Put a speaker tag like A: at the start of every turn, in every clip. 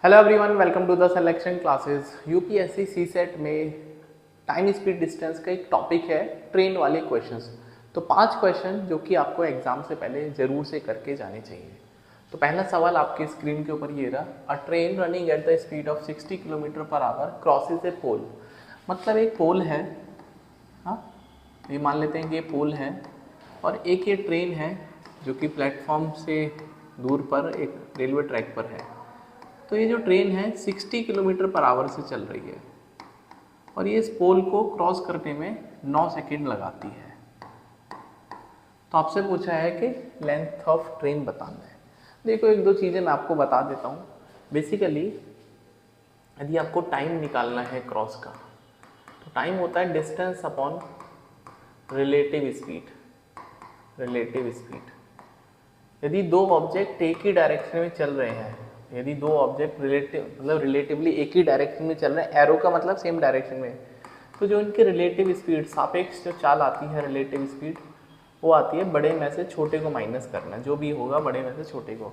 A: Hello everyone, welcome to the selection classes. UPSC CSAT में time speed distance का एक topic है train वाले क्वेश्चंस। तो 5 क्वेश्चन जो कि आपको एग्जाम से पहले जरूर से करके जाने चाहिए। तो पहला सवाल आपकी स्क्रीन के ऊपर ये रहा, a train running at the speed of 60 kilometre per hour crosses a pole. मतलब एक पोल है, हाँ ये मान लेते हैं कि ये पोल है और एक ये ट्रेन है जो कि प्लेटफॉर्म से दूर पर एक रेलवे ट्रैक पर है। तो ये जो ट्रेन है 60 किलोमीटर पर आवर से चल रही है और ये इस पोल को क्रॉस करने में 9 सेकेंड लगाती है। तो आपसे पूछा है कि लेंथ ऑफ ट्रेन बताना है। देखो एक दो चीज़ें मैं आपको बता देता हूँ। बेसिकली यदि आपको टाइम निकालना है क्रॉस का, तो टाइम होता है distance upon relative speed. Relative speed यदि दो ऑब्जेक्ट एक ही डायरेक्शन में चल रहे हैं, यदि दो ऑब्जेक्ट रिलेटिवली एक ही डायरेक्शन में चल रहे हैं, एरो का मतलब सेम डायरेक्शन में, तो जो इनके रिलेटिव स्पीड सापेक्ष जो चाल आती है रिलेटिव स्पीड, वो आती है बड़े में से छोटे को माइनस करना, जो भी होगा बड़े में से छोटे को।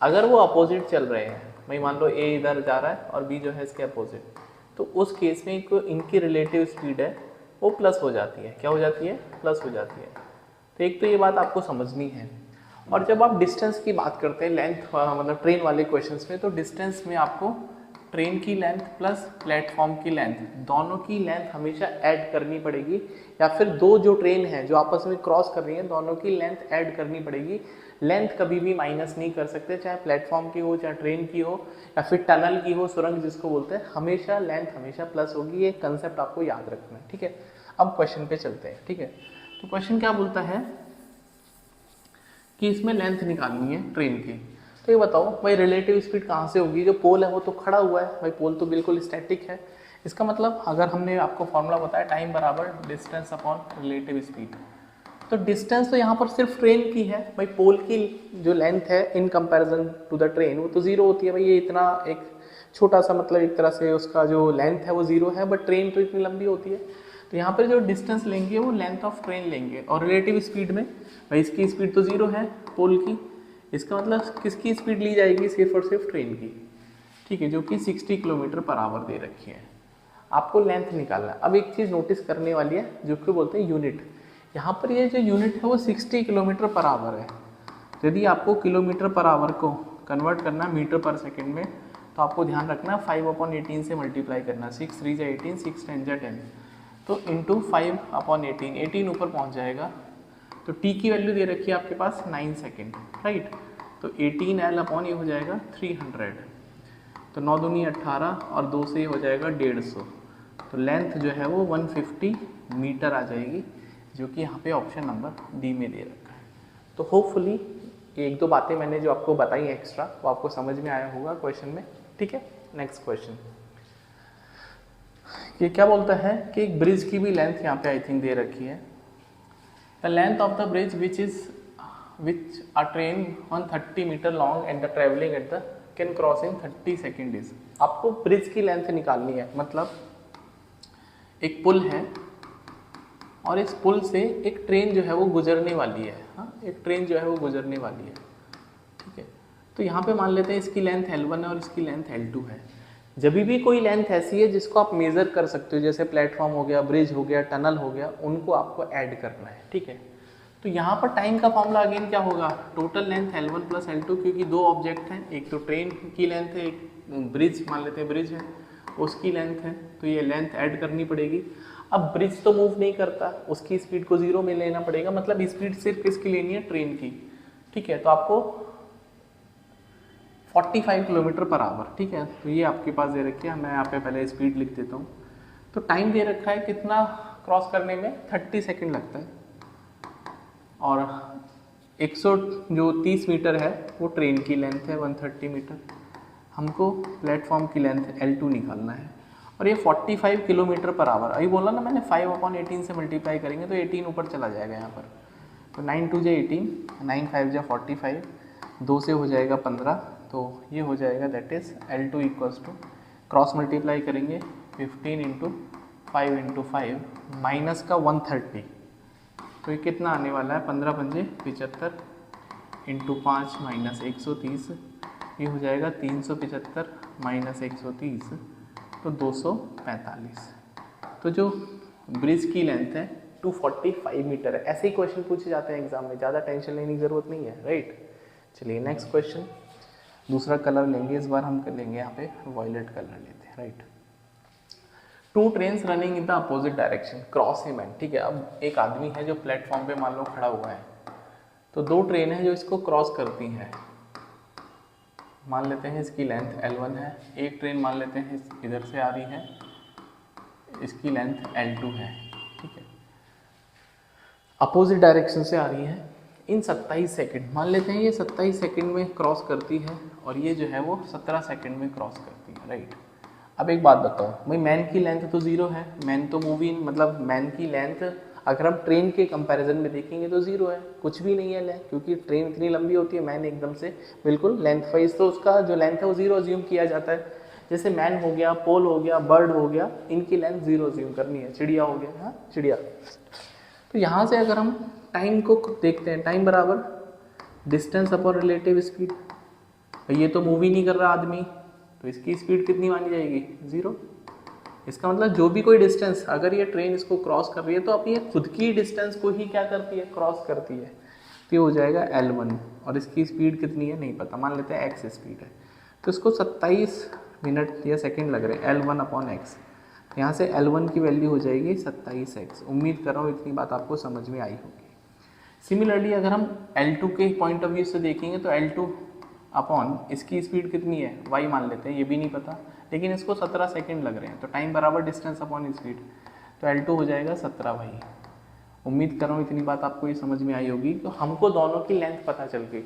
A: अगर वो अपोजिट चल रहे हैं, भाई मान लो ए इधर जा रहा है और बी जो है इसके अपोजिट, तो उस केस में इनकी रिलेटिव स्पीड है वो प्लस हो जाती है। क्या हो जाती है? प्लस हो जाती है। तो एक तो ये बात आपको समझनी है। और जब आप डिस्टेंस की बात करते हैं लेंथ मतलब ट्रेन वाले क्वेश्चंस में, तो डिस्टेंस में आपको ट्रेन की लेंथ प्लस प्लेटफॉर्म की लेंथ, दोनों की लेंथ हमेशा ऐड करनी पड़ेगी, या फिर दो जो ट्रेन है जो आपस में क्रॉस कर रही है दोनों की लेंथ ऐड करनी पड़ेगी। लेंथ कभी भी माइनस नहीं कर सकते, चाहे प्लेटफॉर्म की हो, चाहे ट्रेन की हो, या फिर टनल की हो, सुरंग जिसको बोलते हैं, हमेशा लेंथ हमेशा प्लस होगी। ये कंसेप्ट आपको याद रखना है, ठीक है। अब क्वेश्चन पे चलते हैं, ठीक है। तो क्वेश्चन क्या बोलता है कि इसमें लेंथ निकालनी है ट्रेन की। तो ये बताओ भाई रिलेटिव स्पीड कहाँ से होगी? जो पोल है वो तो खड़ा हुआ है, भाई पोल तो बिल्कुल स्टैटिक है। इसका मतलब अगर हमने आपको फॉर्मूला बताया टाइम बराबर डिस्टेंस अपॉन रिलेटिव स्पीड, तो डिस्टेंस तो यहाँ पर सिर्फ ट्रेन की है, भाई पोल की जो लेंथ है in comparison to the train वो तो जीरो होती है। भाई ये इतना एक छोटा सा मतलब एक तरह से उसका जो लेंथ है वो जीरो है, बट ट्रेन तो इतनी लंबी होती है। तो यहाँ पर जो डिस्टेंस लेंगे वो लेंथ ऑफ ट्रेन लेंगे, और रिलेटिव स्पीड में भाई इसकी स्पीड तो जीरो है पोल की, इसका मतलब किसकी स्पीड ली जाएगी? सिर्फ और सिर्फ ट्रेन की, ठीक है, जो कि 60 किलोमीटर पर आवर दे रखी है। आपको लेंथ निकालना है। अब एक चीज़ नोटिस करने वाली है जो कि बोलते हैं यूनिट। यहाँ पर ये जो यूनिट है वो 60 किलोमीटर पर आवर है। यदि आपको किलोमीटर पर आवर को कन्वर्ट करना मीटर पर सेकंड में, तो आपको ध्यान रखना 5/18 से मल्टीप्लाई करना। 6 3 जा 18, 6 10 जा 10, तो इंटू 5/18, 18 ऊपर पहुँच जाएगा। तो टी की वैल्यू दे रखी है आपके पास 9 सेकेंड, राइट। तो 18L अपॉन ये हो जाएगा 300, तो 9 दूनी 18 और 2 से हो जाएगा 150। तो लेंथ जो है वो 150 मीटर आ जाएगी, जो कि यहाँ पे ऑप्शन नंबर डी में दे रखा है। तो होपफुली एक दो बातें मैंने जो आपको बताई एक्स्ट्रा वो आपको समझ में आया होगा क्वेश्चन में, ठीक है। नेक्स्ट क्वेश्चन ये क्या बोलता है कि एक ब्रिज की भी लेंथ यहाँ पे आई थिंक दे रखी है। The length of the bridge which a train 130 metre long and the travelling at the can cross in 30 second is. आपको ब्रिज की लेंथ निकालनी है। मतलब एक पुल है और इस पुल से एक ट्रेन जो है वो गुजरने वाली है, हाँ एक ट्रेन जो है वो गुजरने वाली है, ठीक है। तो यहाँ पे मान लेते हैं इसकी लेंथ L1 है और इसकी लेंथ L2 है। जब भी कोई लेंथ ऐसी है जिसको आप मेज़र कर सकते हो, जैसे प्लेटफॉर्म हो गया, ब्रिज हो गया, टनल हो गया, उनको आपको ऐड करना है, ठीक है। तो यहाँ पर टाइम का फॉर्मूला अगेन क्या होगा? Total length L1 plus L2, क्योंकि दो ऑब्जेक्ट हैं, एक तो ट्रेन की लेंथ है, एक ब्रिज मान लेते हैं ब्रिज है उसकी लेंथ है, तो ये लेंथ ऐड करनी पड़ेगी। अब ब्रिज तो मूव नहीं करता, उसकी स्पीड को जीरो में लेना पड़ेगा, मतलब स्पीड सिर्फ किसकी लेनी है? ट्रेन की, ठीक है। तो आपको 45 किलोमीटर पर आवर, ठीक है। तो ये आपके पास दे रखी है, मैं यहाँ पे पहले स्पीड लिख देता हूँ। तो टाइम दे रखा है कितना क्रॉस करने में? 30 सेकेंड लगता है, और 130 मीटर है वो ट्रेन की लेंथ है 130 मीटर। हमको प्लेटफॉर्म की लेंथ L2 निकालना है, और ये 45 किलोमीटर पर आवर। अभी बोला ना मैंने 5/18 से मल्टीप्लाई करेंगे तो 18 ऊपर चला जाएगा यहाँ पर। तो 9 2 जा 18, 9 5 जा 45, 2 से हो जाएगा 15, तो ये हो जाएगा that is L2 equals to, cross multiply करेंगे 15 इंटू 5 इंटू 5 माइनस का 130, तो ये कितना आने वाला है? 15 पंजे 75 इंटू 5 माइनस 130, ये हो जाएगा 375 माइनस 130 तो 245। तो जो ब्रिज की लेंथ है 245 मीटर है। ऐसे ही क्वेश्चन पूछे जाते हैं एग्जाम में, ज़्यादा टेंशन लेने की ज़रूरत नहीं है, राइट। चलिए नेक्स्ट क्वेश्चन, दूसरा कलर लेंगे, इस बार हम कर लेंगे यहाँ पे वॉयलेट कलर लेते हैं, right. Two trains running in the opposite direction cross a man, ठीक है। अब एक आदमी है जो प्लेटफॉर्म पे मान लो खड़ा हुआ है, तो दो ट्रेन है जो इसको क्रॉस करती हैं। मान लेते हैं इसकी लेंथ L1 है, एक ट्रेन मान लेते हैं इधर से आ रही है, इसकी लेंथ L2 है, ठीक है। अपोजिट डायरेक्शन से आ रही है। इन 27 सेकंड मान लेते हैं ये 27 सेकंड में क्रॉस करती है और ये जो है वो 17 सेकंड में क्रॉस करती है, राइट। अब एक बात बताओ भाई, मैन की लेंथ तो 0 है, मैन तो मूवी मतलब मैन की लेंथ अगर हम ट्रेन के कंपैरिजन में देखेंगे तो 0 है, कुछ भी नहीं है लेंथ, क्योंकि ट्रेन इतनी लंबी होती है, मैन एकदम से बिल्कुल लेंथ वाइज तो उसका जो लेंथ है वो 0 अज्यूम किया जाता है। जैसे मैन हो गया, पोल हो गया, बर्ड हो गया, इनकी लेंथ 0 अज्यूम करनी है। चिड़िया हो गया, हाँ चिड़िया। तो यहाँ से अगर हम टाइम को देखते हैं, टाइम बराबर डिस्टेंस अपॉन रिलेटिव स्पीड। ये तो मूव ही नहीं कर रहा आदमी, तो इसकी स्पीड कितनी मानी जाएगी? 0। इसका मतलब जो भी कोई डिस्टेंस अगर ये ट्रेन इसको क्रॉस कर रही है तो अब ये खुद की डिस्टेंस को ही क्या करती है? क्रॉस करती है। तो ये हो जाएगा L1 और इसकी स्पीड कितनी है नहीं पता, मान लेते हैं x स्पीड है, तो इसको 27 मिनट या सेकंड लग रहे हैं, L1 अपॉन एक्स। यहाँ से L1 की वैल्यू हो जाएगी 27x। उम्मीद कर रहा हूँ इतनी बात आपको समझ में आई होगी। सिमिलरली अगर हम L2 के पॉइंट ऑफ व्यू से देखेंगे तो L2 अपॉन इसकी स्पीड कितनी है? y मान लेते हैं, ये भी नहीं पता, लेकिन इसको 17 सेकंड लग रहे हैं, तो टाइम बराबर डिस्टेंस अपॉन स्पीड, तो L2 हो जाएगा 17y। उम्मीद कर रहा हूँ इतनी बात आपको ये समझ में आई होगी। तो हमको दोनों की लेंथ पता चल गई।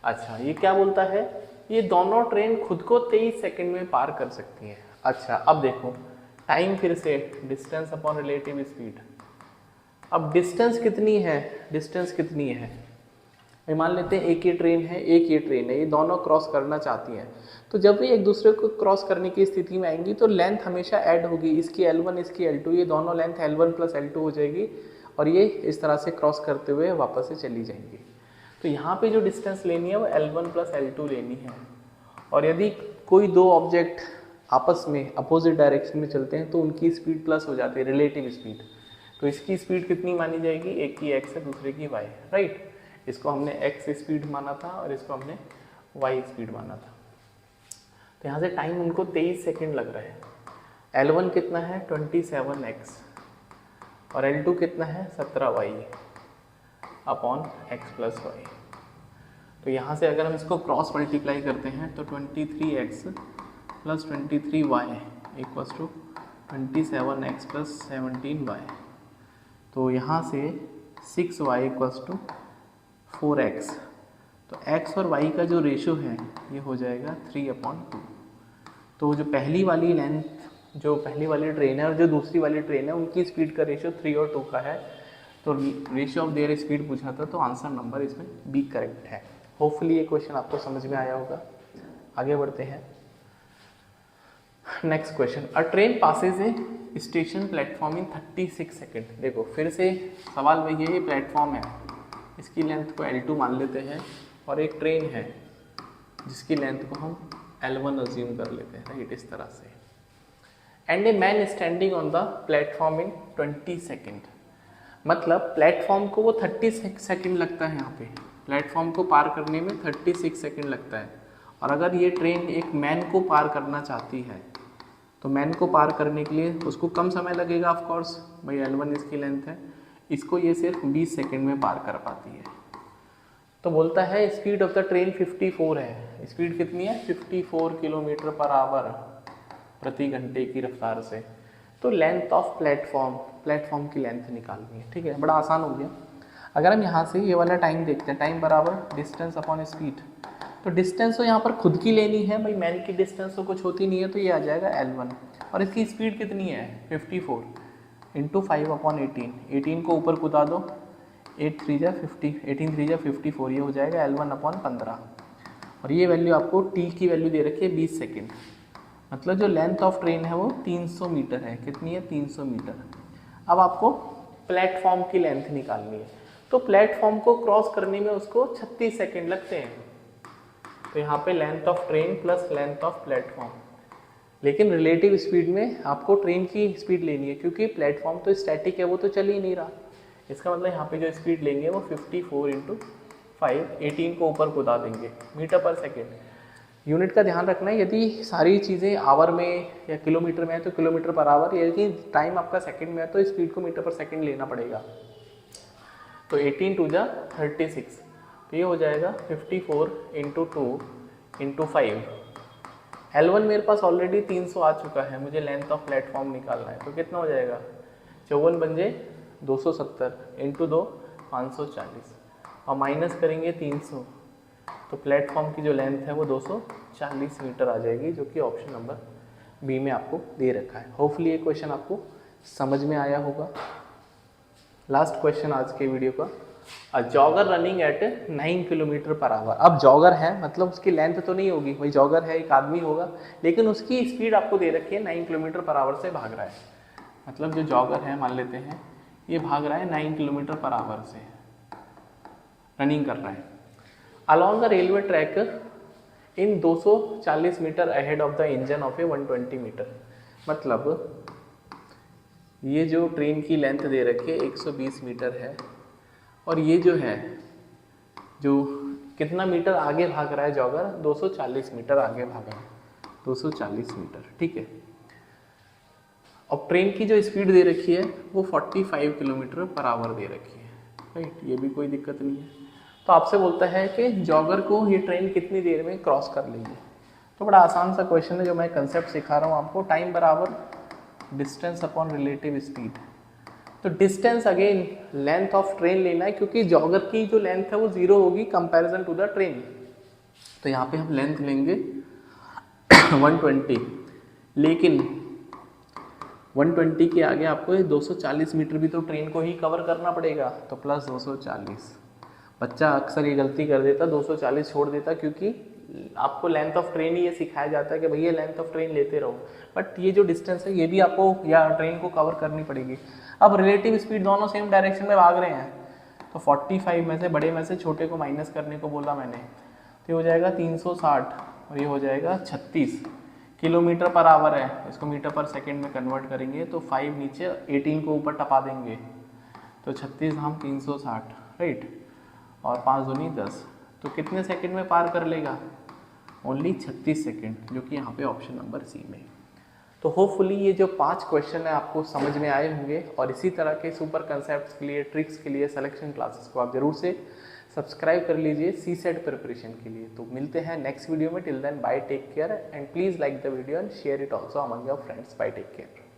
A: अच्छा, ये क्या बोलता है? ये दोनों ट्रेन खुद को 23 सेकंड में पार कर सकती हैं। अच्छा, अब देखो टाइम फिर से डिस्टेंस अपॉन रिलेटिव स्पीड। अब डिस्टेंस कितनी है? डिस्टेंस कितनी है? मान लेते हैं एक ये ट्रेन है, एक ये ट्रेन है, ये दोनों क्रॉस करना चाहती हैं। तो जब भी एक दूसरे को क्रॉस करने की स्थिति में आएंगी तो लेंथ हमेशा ऐड होगी, इसकी L1 इसकी L2, ये दोनों लेंथ L1 प्लस L2 हो जाएगी और ये इस तरह से क्रॉस करते हुए वापस से चली जाएंगी। तो यहाँ पे जो डिस्टेंस लेनी है वो L1 प्लस L2 लेनी है। और यदि कोई दो ऑब्जेक्ट आपस में अपोजिट डायरेक्शन में चलते हैं तो उनकी स्पीड प्लस हो जाती है, रिलेटिव स्पीड। तो इसकी स्पीड कितनी मानी जाएगी? एक की x है, दूसरे की y, राइट। इसको हमने x स्पीड माना था और इसको हमने y स्पीड माना था। तो यहाँ से टाइम उनको 23 सेकंड लग रहा है। L1 कितना है? 27x और L2 कितना है? 17y upon x plus Y. तो यहाँ से अगर हम इसको क्रॉस मल्टीप्लाई करते हैं तो 23x plus 23y equals to 27x plus 17y। तो यहाँ से 6y इक्वल्स टू 4x। तो x और y का जो रेशो है ये हो जाएगा 3/2। तो जो पहली वाली लेंथ, जो पहली वाली ट्रेन है और जो दूसरी वाली ट्रेन है, उनकी स्पीड का रेशो 3 और 2 का है। तो रेशियो ऑफ देयर स्पीड पूछा था, तो आंसर नंबर इसमें बी करेक्ट है। होपफुली ये क्वेश्चन आपको समझ में आया होगा। आगे बढ़ते हैं। Next question, a train passes a station platform in 36 second. देखो फिर से सवाल वही है, ये प्लेटफॉर्म है, इसकी लेंथ को L2 मान लेते हैं और एक ट्रेन है जिसकी लेंथ को हम L1 अज्यूम कर लेते हैं, राइट, इस तरह से। And a man standing on the platform in 20 second. मतलब प्लेटफॉर्म को वो 36 सेकेंड लगता है, यहाँ पे प्लेटफॉर्म को पार करने में 36 सेकेंड लगता है। और अगर ये ट्रेन एक मैन को पार करना चाहती है तो मैन को पार करने के लिए उसको कम समय लगेगा, ऑफ कोर्स भाई L1 इसकी लेंथ है, इसको ये सिर्फ 20 सेकेंड में पार कर पाती है। तो बोलता है स्पीड ऑफ द ट्रेन 54 है। स्पीड कितनी है? 54 किलोमीटर पर आवर प्रति घंटे की रफ्तार से। तो लेंथ ऑफ प्लेटफॉर्म की लेंथ निकालनी है, ठीक है, बड़ा आसान हो गया। अगर हम यहाँ से ये वाला टाइम देखते हैं, टाइम बराबर डिस्टेंस अपॉन स्पीड। तो डिस्टेंस तो यहाँ पर खुद की लेनी है भाई, मैन की डिस्टेंस तो कुछ होती नहीं है, तो ये आ जाएगा L1। और इसकी स्पीड कितनी है? 54 इंटू 5/18। 18 को ऊपर कुदा दो, 8 3 जा 50, 18 3 जा 54, ये हो जाएगा L1/15। और ये वैल्यू आपको t की वैल्यू दे रखी है 20 सेकेंड। मतलब जो लेंथ ऑफ ट्रेन है वो 300 मीटर है। कितनी है? 300 मीटर। अब आपको प्लेटफॉर्म की लेंथ निकालनी है। तो प्लेटफॉर्म को क्रॉस करने में उसको 36 सेकेंड लगते हैं। तो यहाँ पे length of train plus length of platform, लेकिन रिलेटिव स्पीड में आपको ट्रेन की स्पीड लेनी है क्योंकि प्लेटफॉर्म तो स्टैटिक है, वो तो चल ही नहीं रहा। इसका मतलब यहाँ पे जो स्पीड लेंगे वो 54 इंटू 5, 18 को ऊपर कूदा देंगे मीटर पर सेकेंड। यूनिट का ध्यान रखना है, यदि सारी चीज़ें आवर में या किलोमीटर में है तो किलोमीटर पर आवर, यदि टाइम आपका सेकंड में है तो स्पीड को मीटर पर सेकंड लेना पड़ेगा। तो 18 टू जा 36, तो ये हो जाएगा 54 इंटू 2 इंटू 5। L1 मेरे पास ऑलरेडी 300 आ चुका है, मुझे लेंथ ऑफ प्लेटफॉर्म निकालना है, तो कितना हो जाएगा 54 बन जाए 270 इंटू 2 540, और माइनस करेंगे 300, तो प्लेटफॉर्म की जो लेंथ है वो 240 मीटर आ जाएगी, जो कि ऑप्शन नंबर बी में आपको दे रखा है। होपफुली ये क्वेश्चन आपको समझ में आया होगा। लास्ट क्वेश्चन आज के वीडियो का, a jogger running at 9 kilometre per hour. अब जॉगर है मतलब उसकी लेंथ तो नहीं होगी, वही जॉगर है, एक आदमी होगा, लेकिन उसकी स्पीड आपको दे रखी है 9 किलोमीटर पर आवर से भाग रहा है। मतलब जो जॉगर है मान लेते हैं ये भाग रहा है 9 किलोमीटर पर आवर से, रनिंग कर रहा है along the railway track in 240 metre ahead of the engine of a 120 metre. मतलब ये जो ट्रेन की लेंथ दे रखी है 120 मीटर है, और ये जो है जो कितना मीटर आगे भाग रहा है जॉगर, 240 मीटर आगे भागा है, 240 मीटर, ठीक है। और ट्रेन की जो स्पीड दे रखी है वो 45 किलोमीटर पर आवर दे रखी है, राइट, ये भी कोई दिक्कत नहीं है। तो आपसे बोलता है कि जॉगर को ये ट्रेन कितनी देर में क्रॉस कर लेगी। तो बड़ा आसान सा क्वेश्चन है जो मैं कंसेप्ट सिखा रहा हूँ आपको, टाइम बराबर डिस्टेंस अपॉन रिलेटिव स्पीड। तो distance again length of train लेना है, क्योंकि जॉगर की जो लेंथ है वो 0 होगी कंपैरिजन टू द ट्रेन। तो यहाँ पे हम लेंथ लेंगे 120, लेकिन 120 के आगे आपको 240 मीटर भी तो ट्रेन को ही कवर करना पड़ेगा, तो प्लस 240। बच्चा अक्सर ये गलती कर देता, 240 छोड़ देता, क्योंकि आपको लेंथ ऑफ ट्रेन ही ये सिखाया जाता है कि भैया लेंथ ऑफ ट्रेन लेते रहो, बट ये जो डिस्टेंस है ये भी आपको या ट्रेन को कवर करनी पड़ेगी। अब रिलेटिव स्पीड दोनों सेम डायरेक्शन में भाग रहे हैं, तो 45 में से बड़े में से छोटे को माइनस करने को बोला मैंने, तो ये हो जाएगा 360 और ये हो जाएगा 36 किलोमीटर पर आवर है, इसको मीटर पर सेकेंड में कन्वर्ट करेंगे तो 5 नीचे 18 को ऊपर टपा देंगे, तो 36 हम 360, राइट, और 5 दूनी 10, तो कितने सेकंड में पार कर लेगा, ओनली 36 सेकंड, जो कि यहाँ पे ऑप्शन नंबर सी में। तो होपफुली ये जो 5 क्वेश्चन है आपको समझ में आए होंगे, और इसी तरह के सुपर कंसेप्ट्स के लिए, ट्रिक्स के लिए, सिलेक्शन क्लासेस को आप जरूर से सब्सक्राइब कर लीजिए सीसेट प्रिपरेशन के लिए। तो मिलते हैं नेक्स्ट वीडियो में, till then bye, take care, and please like the video and share it also among your friends. Bye, take care.